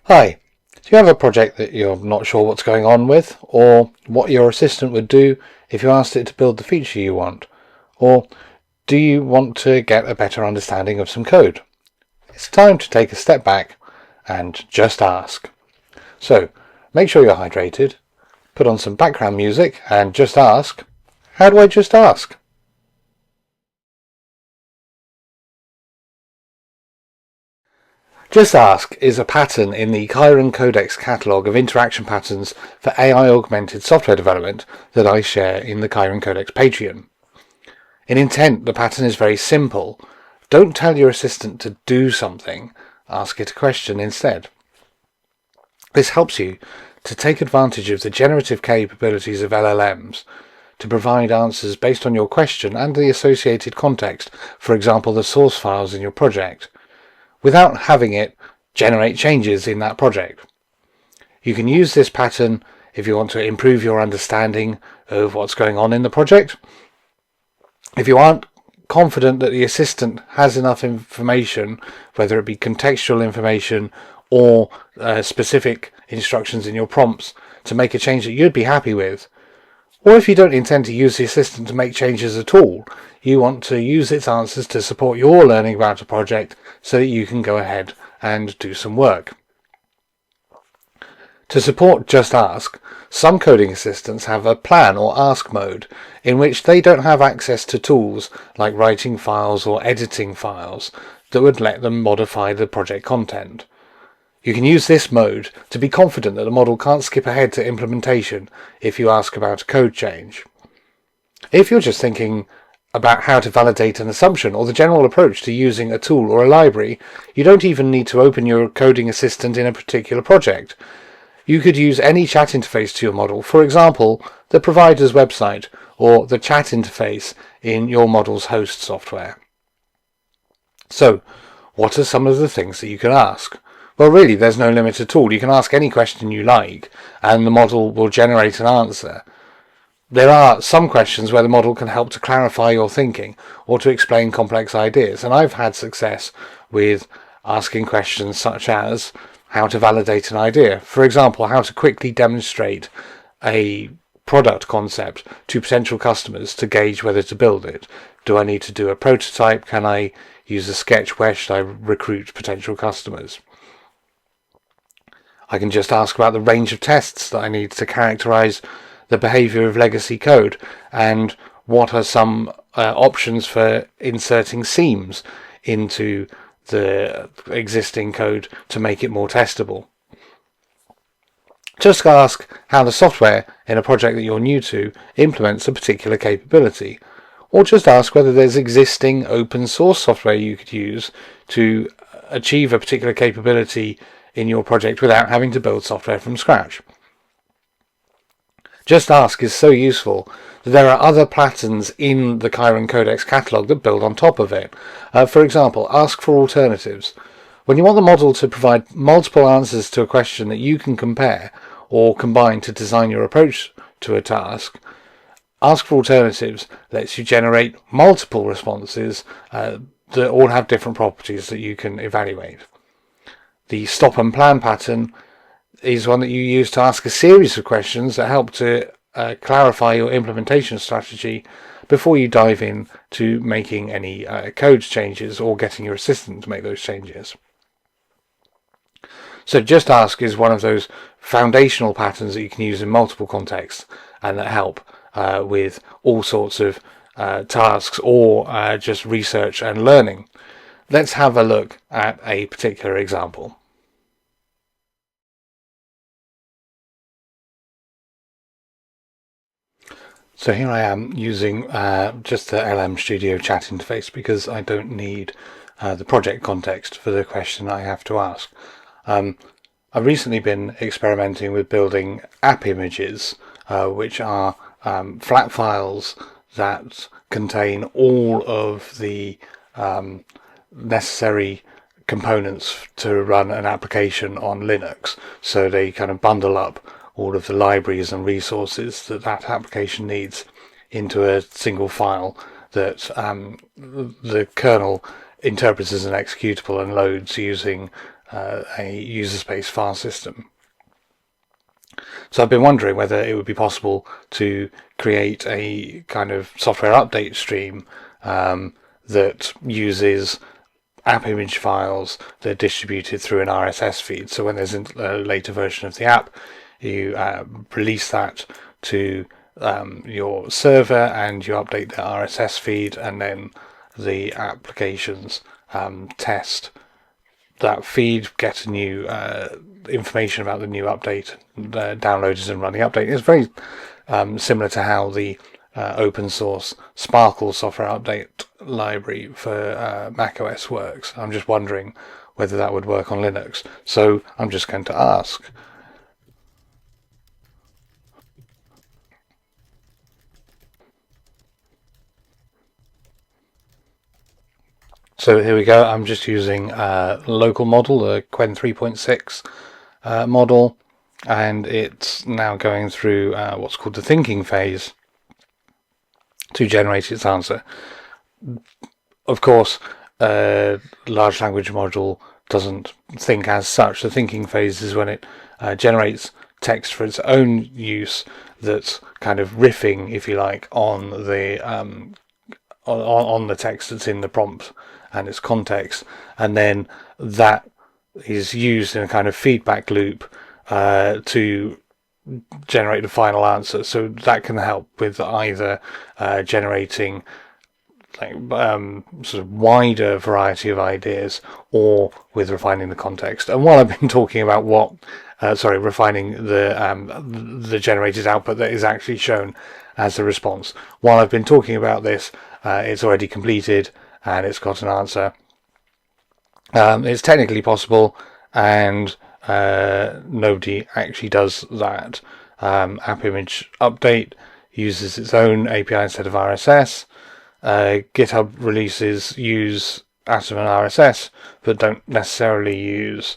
Hi, do you have a project that you're not sure what's going on with, or what your assistant would do if you asked it to build the feature you want? Or do you want to get a better understanding of some code? It's time to take a step back and just ask. So, make sure you're hydrated, put on some background music, and just ask, how do I just ask? Just Ask is a pattern in the Chiron Codex catalogue of interaction patterns for AI-augmented software development that I share in the Chiron Codex Patreon. In intent, the pattern is very simple. Don't tell your assistant to do something, ask it a question instead. This helps you to take advantage of the generative capabilities of LLMs to provide answers based on your question and the associated context, for example the source files in your project, without having it generate changes in that project. You can use this pattern if you want to improve your understanding of what's going on in the project. If you aren't confident that the assistant has enough information, whether it be contextual information or specific instructions in your prompts to make a change that you'd be happy with, or if you don't intend to use the assistant to make changes at all, you want to use its answers to support your learning about a project so that you can go ahead and do some work. To support Just Ask, some coding assistants have a plan or ask mode in which they don't have access to tools like writing files or editing files that would let them modify the project content. You can use this mode to be confident that the model can't skip ahead to implementation if you ask about a code change. If you're just thinking about how to validate an assumption or the general approach to using a tool or a library, you don't even need to open your coding assistant in a particular project. You could use any chat interface to your model, for example, the provider's website or the chat interface in your model's host software. So, what are some of the things that you can ask? Well, really, there's no limit at all. You can ask any question you like, and the model will generate an answer. There are some questions where the model can help to clarify your thinking or to explain complex ideas, and I've had success with asking questions such as how to validate an idea. For example, how to quickly demonstrate a product concept to potential customers to gauge whether to build it. Do I need to do a prototype? Can I use a sketch? Where should I recruit potential customers? I can just ask about the range of tests that I need to characterize the behavior of legacy code, and what are some options for inserting seams into the existing code to make it more testable. Just ask how the software in a project that you're new to implements a particular capability, or just ask whether there's existing open source software you could use to achieve a particular capability in your project without having to build software from scratch. Just Ask is so useful that there are other patterns in the Chiron Codex catalogue that build on top of it. For example, ask for alternatives. When you want the model to provide multiple answers to a question that you can compare or combine to design your approach to a task, Ask for Alternatives lets you generate multiple responses that all have different properties that you can evaluate. The Stop and Plan pattern is one that you use to ask a series of questions that help to clarify your implementation strategy before you dive in to making any code changes or getting your assistant to make those changes. So Just Ask is one of those foundational patterns that you can use in multiple contexts and that help with all sorts of tasks or just research and learning. Let's have a look at a particular example. So here I am using just the LM Studio chat interface because I don't need the project context for the question I have to ask. I've recently been experimenting with building app images, which are flat files that contain all of the necessary components to run an application on Linux. So they kind of bundle up all of the libraries and resources that that application needs into a single file that the kernel interprets as an executable and loads using a user space file system. So I've been wondering whether it would be possible to create a kind of software update stream that uses app image files that are distributed through an RSS feed. So when there's a later version of the app, you release that to your server and you update the RSS feed, and then the applications test that feed, get new information about the new update, downloaders, and run the update. It's very similar to how the open source Sparkle software update library for macOS works. I'm just wondering whether that would work on Linux. So I'm just going to ask. So here we go. I'm just using a local model, the Qwen 3.6 model, and it's now going through what's called the thinking phase to generate its answer. Of course, a large language module doesn't think as such. The thinking phase is when it generates text for its own use that's kind of riffing, if you like, on the on the text that's in the prompt and its context, and then that is used in a kind of feedback loop to generate the final answer. So that can help with either generating like sort of wider variety of ideas, or with refining the context. And while I've been talking about refining the generated output that is actually shown as the response, while I've been talking about this, it's already completed and it's got an answer. It's technically possible, and nobody actually does that. App image update uses its own API instead of RSS. GitHub releases use Atom and RSS, but don't necessarily use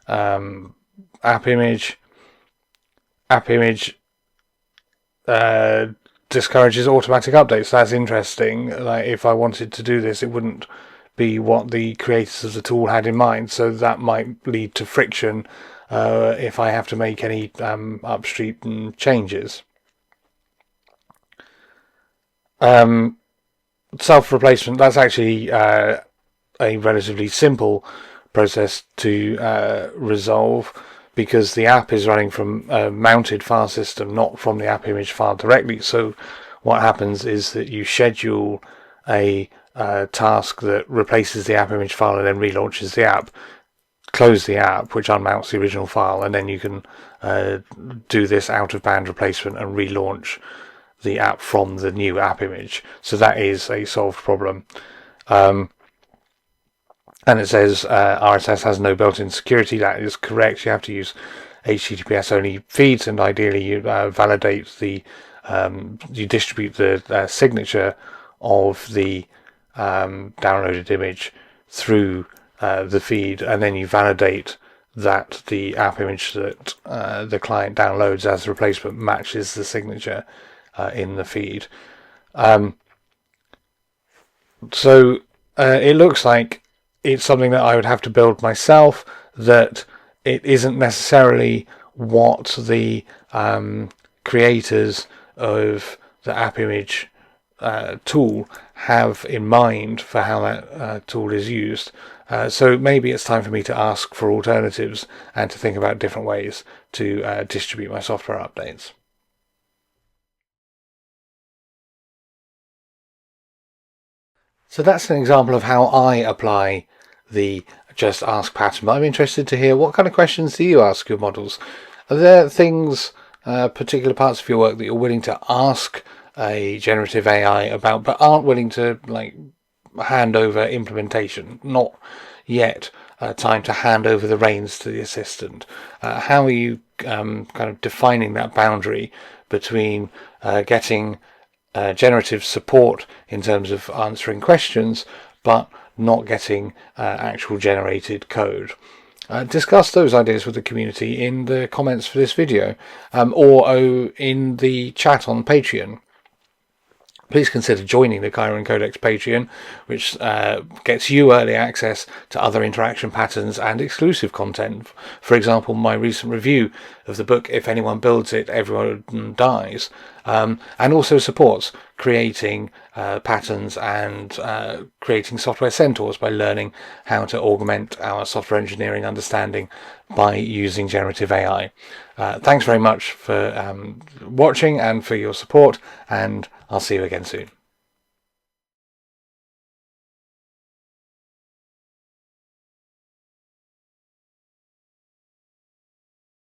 app image. App image discourages automatic updates. That's interesting. Like, if I wanted to do this, it wouldn't be what the creators of the tool had in mind, so that might lead to friction if I have to make any upstream changes. Self-replacement, that's actually a relatively simple process to resolve, because the app is running from a mounted file system, not from the app image file directly. So what happens is that you schedule a task that replaces the app image file and then relaunches the app, close the app, which unmounts the original file, and then you can do this out-of-band replacement and relaunch the app from the new app image. So that is a solved problem. And it says RSS has no built-in security. That is correct. You have to use HTTPS only feeds, and ideally you validate the you distribute the signature of the downloaded image through the feed, and then you validate that the app image that the client downloads as a replacement matches the signature in the feed. So it looks like it's something that I would have to build myself, that it isn't necessarily what the creators of the app image tool have in mind for how that tool is used. So maybe it's time for me to ask for alternatives and to think about different ways to distribute my software updates. So that's an example of how I apply the just ask pattern. But I'm interested to hear, what kind of questions do you ask your models? Are there things, particular parts of your work that you're willing to ask a generative AI about, but aren't willing to hand over implementation? Not yet time to hand over the reins to the assistant. How are you kind of defining that boundary between getting generative support in terms of answering questions, but not getting actual generated code? Discuss those ideas with the community in the comments for this video, or in the chat on Patreon. please consider joining the Chiron Codex Patreon, which gets you early access to other interaction patterns and exclusive content. For example, my recent review of the book If Anyone Builds It, Everyone Dies, and also supports creating patterns and creating software centaurs by learning how to augment our software engineering understanding by using generative AI. Thanks very much for watching and for your support, and I'll see you again soon.